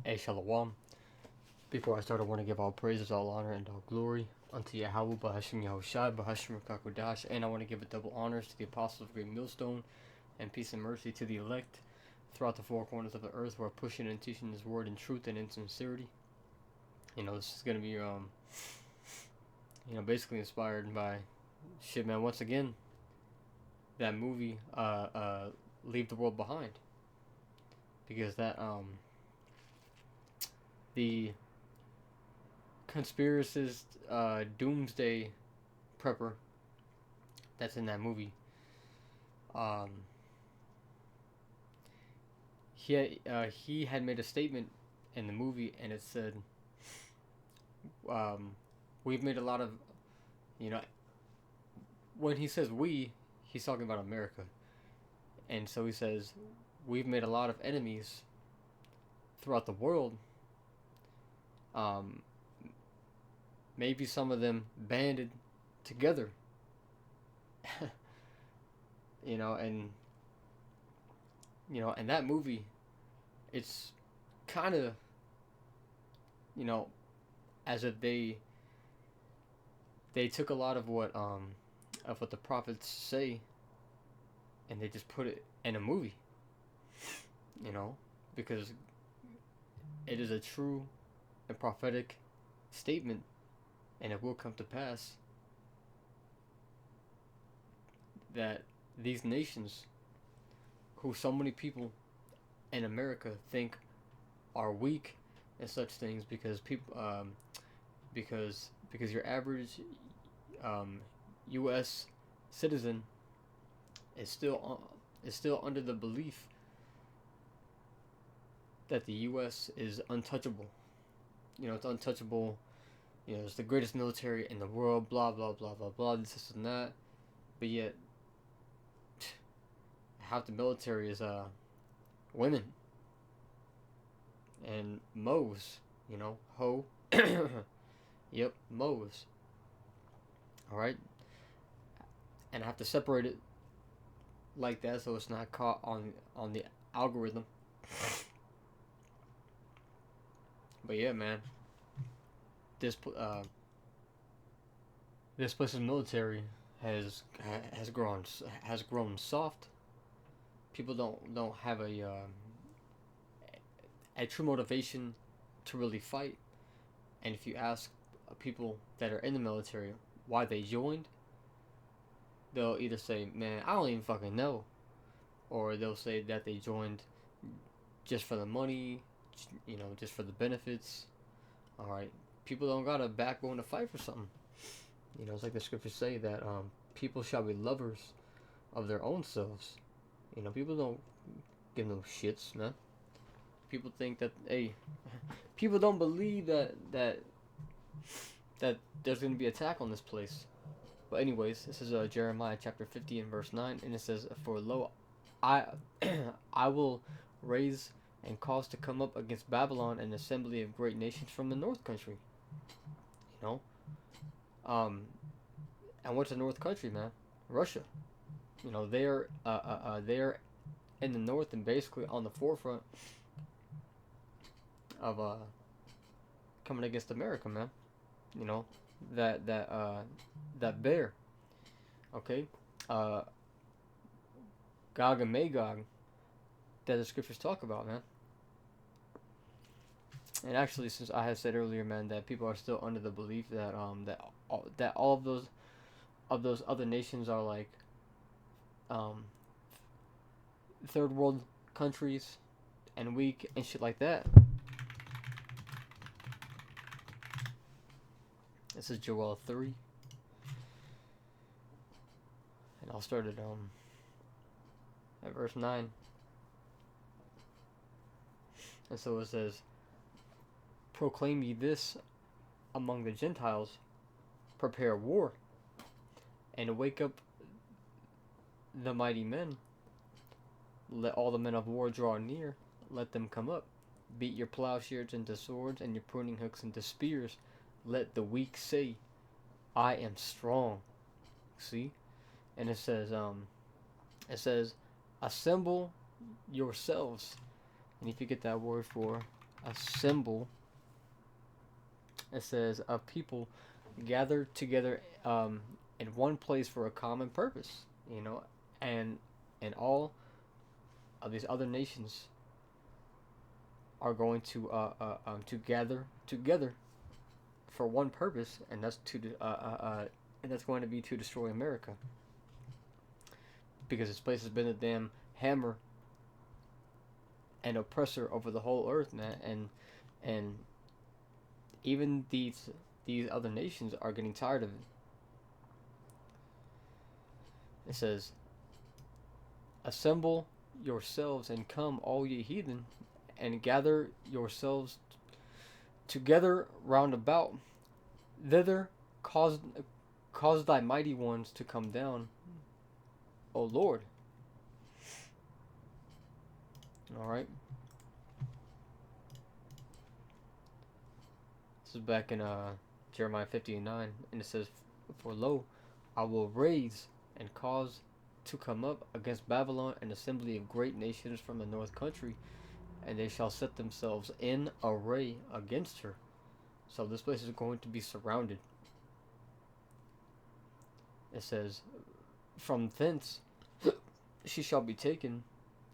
Hey, Shalom. Before I start, I want to give all praises, all honor, and all glory unto Yahweh, Bahashim Yahushai, Bahashim Kakodash, and I want to give a double honors to the apostles of Great Millstone, and peace and mercy to the elect throughout the four corners of the earth who are pushing and teaching His word in truth and in sincerity. This is going to be, basically inspired by shit, man. Once again, that movie, Leave the World Behind. Because the conspiracist, doomsday prepper that's in that movie, he had made a statement in the movie, and it said, we've made a lot of, when he says we, he's talking about America. And so he says, we've made a lot of enemies throughout the world. Maybe some of them banded together. And that movie, it's kind of, as if they took a lot of what the prophets say, and they just put it in a movie. Because it is a true and prophetic statement, and it will come to pass that these nations, who so many people in America think are weak and such things, because because your average U.S. citizen is still under the belief that the U.S. is untouchable. It's untouchable. It's the greatest military in the world. Blah blah blah blah blah. This and that. But yet, half the military is women and moes. Ho. Yep, moes. All right. And I have to separate it like that so it's not caught on the algorithm. But yeah, man, this place's military has grown soft. People don't have a true motivation to really fight. And if you ask people that are in the military why they joined, they'll either say, "Man, I don't even fucking know," or they'll say that they joined just for the money, just for the benefits. All right, people don't got a backbone to fight for something. It's like the scriptures say that people shall be lovers of their own selves. People don't give no shits, man. People think that, hey, people don't believe that there's going to be attack on this place. But anyways, this is Jeremiah chapter 50 and verse 9, and it says, "For lo, I will raise and cause to come up against Babylon an assembly of great nations from the north country." And what's the north country, man? Russia. They're in the north and basically on the forefront of coming against America, man. That bear. Okay, Gog and Magog, that the scriptures talk about, man. And actually, since I had said earlier, man, that people are still under the belief that that all of those other nations are like third world countries and weak and shit like that. This is Joel 3, and I'll start at verse 9. And so it says, "Proclaim ye this among the Gentiles, prepare war, and wake up the mighty men. Let all the men of war draw near, let them come up. Beat your plowshares into swords, and your pruning hooks into spears. Let the weak say, I am strong." See? And it says, assemble yourselves. And if you get that word for a symbol. It says of people gathered together in one place for a common purpose. You know, and all of these other nations are going to gather together for one purpose, and that's going to be to destroy America, because this place has been a damn hammer and oppressor over the whole earth, man. And even these other nations are getting tired of it. It says, "Assemble yourselves and come, all ye heathen, and gather yourselves together round about. Thither cause thy mighty ones to come down, O Lord." All right. This is back in Jeremiah 50:9, and it says, "For lo, I will raise and cause to come up against Babylon an assembly of great nations from the north country, and they shall set themselves in array against her." So this place is going to be surrounded. It says, "From thence she shall be taken,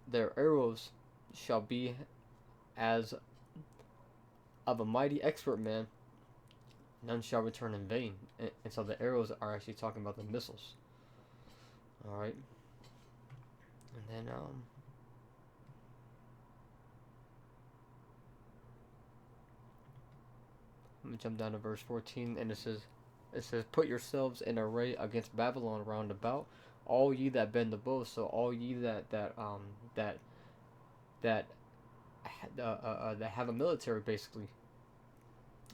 their arrows shall be as of a mighty expert man, none shall return in vain." And so the arrows are actually talking about the missiles. Alright. And then, let me jump down to verse 14, and it says, "Put yourselves in array against Babylon round about, all ye that bend the bow." So all ye that that have a military, basically.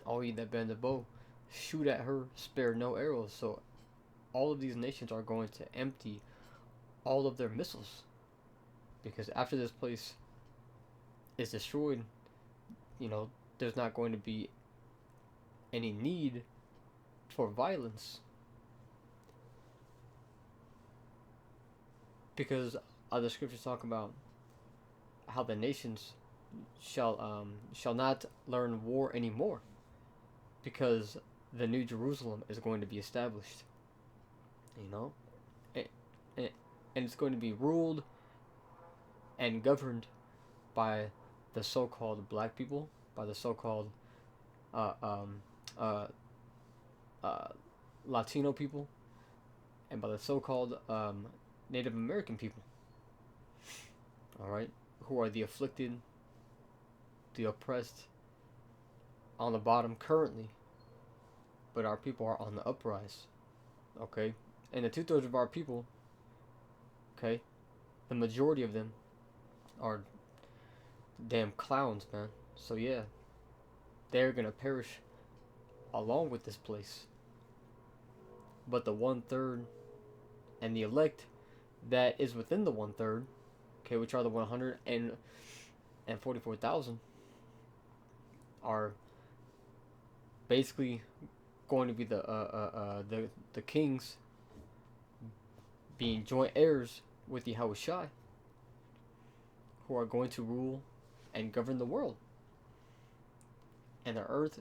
All ye that bend the bow, shoot at her, spare no arrows. So all of these nations are going to empty all of their missiles, because after this place is destroyed, there's not going to be any need for violence, because other scriptures talk about how the nations shall not learn war anymore, because the New Jerusalem is going to be established. and, and it's going to be ruled and governed by the so-called black people, by the so-called uh, um, uh, uh, Latino people, and by the so-called Native American people. All right, who are the afflicted, the oppressed, on the bottom currently, but our people are on the uprise. Okay, and the 2/3 of our people, okay, the majority of them are damn clowns, man. So yeah, they're gonna perish along with this place. But the 1/3 and the elect that is within the 1/3, okay, which are the 144,000, are basically going to be the kings, being joint heirs with the Yahushai, who are going to rule and govern the world. And the earth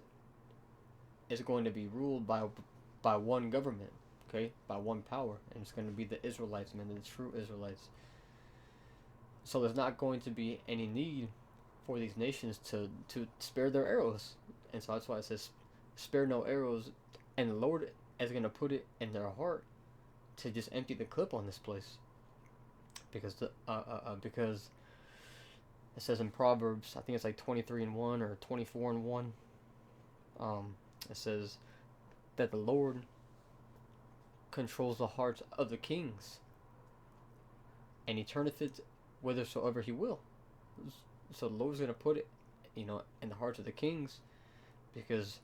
is going to be ruled by one government, okay, by one power, and it's going to be the Israelites, man, the true Israelites. So there's not going to be any need for these nations to spare their arrows, and so that's why it says, "Spare no arrows," and the Lord is going to put it in their heart to just empty the clip on this place, because because it says in Proverbs, I think it's like 23:1 or 24:1. It says that the Lord controls the hearts of the kings, and he turneth it whithersoever he will. So the Lord's gonna put it, in the hearts of the kings, because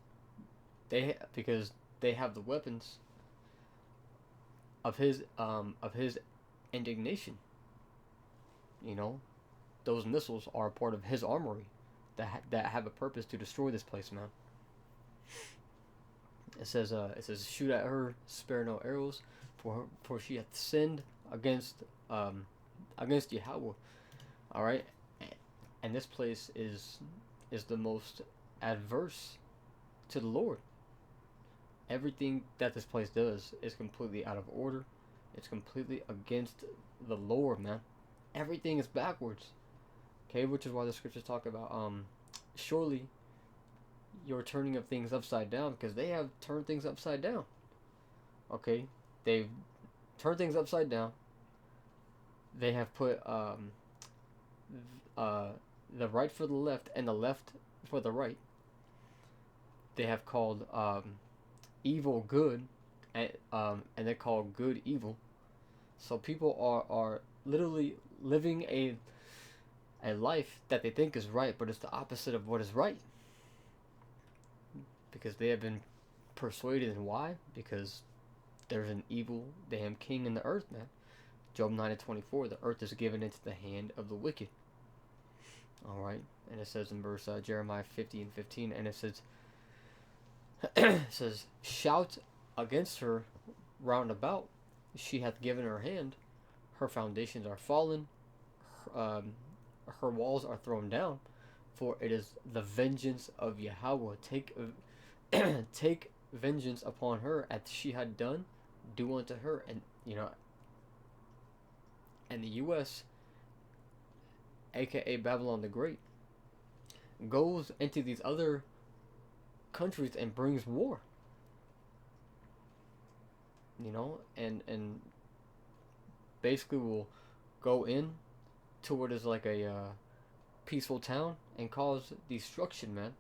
they have the weapons of his indignation. Those missiles are a part of his armory that have a purpose to destroy this place, man. It says, "Shoot at her, spare no arrows, for she hath sinned against Yahweh." All right, and this place is is the most adverse to the Lord. Everything that this place does is completely out of order. It's completely against the Lord, man. Everything is backwards. Okay, which is why the scriptures talk about surely your turning of things upside down, because they have turned things upside down. Okay, they've turned things upside down. They have put uh, the right for the left and the left for the right. They have called evil good, and they call good evil. So people are literally living a life that they think is right, but it's the opposite of what is right. Because they have been persuaded, and why? Because there's an evil damn king in the earth, man. Job 9:24, the earth is given into the hand of the wicked. Alright, and it says in verse Jeremiah 50:15, and it says, it says, shout against her round about, she hath given her hand, her foundations are fallen, her walls are thrown down, for it is the vengeance of Yahweh. Take vengeance upon her as she had done, do unto her. And and the U.S., aka Babylon the Great, goes into these other countries and brings war. And basically will go in to what is like a peaceful town and cause destruction, man.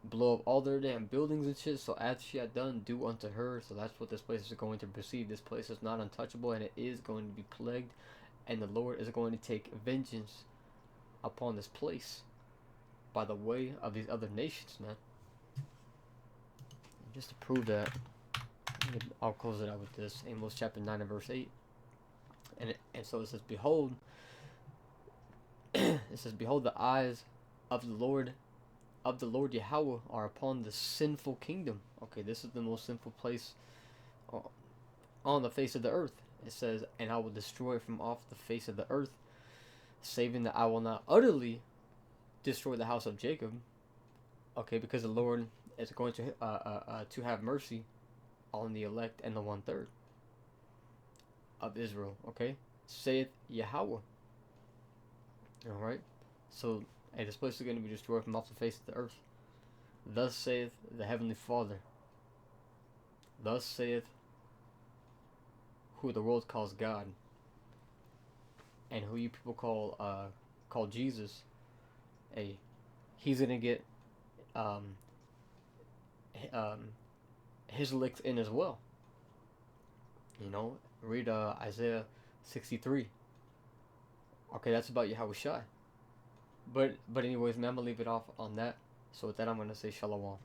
Blow up all their damn buildings and shit. So as she had done, do unto her. So that's what this place is going to receive. This place is not untouchable, and it is going to be plagued, and the Lord is going to take vengeance upon this place by the way of these other nations, man. And just to prove that, I'll close it out with this. Amos chapter 9 and verse 8. And so it says, behold, it says, behold, the eyes of the Lord Yahweh are upon the sinful kingdom. Okay, this is the most sinful place on the face of the earth. It says, and I will destroy from off the face of the earth, saving that I will not utterly destroy the house of Jacob. Okay, because the Lord is going to have mercy on the elect and the 1/3 of Israel. Okay, saith Yahweh. All right, so hey, this place is going to be destroyed from off the face of the earth. Thus saith the heavenly Father. Thus saith who the world calls God, and who you people call Jesus. Hey, he's gonna get his licks in as well. Read Isaiah 63. Okay, that's about Yahweh Shai. But anyways, man, I'm gonna leave it off on that. So with that, I'm gonna say shalom.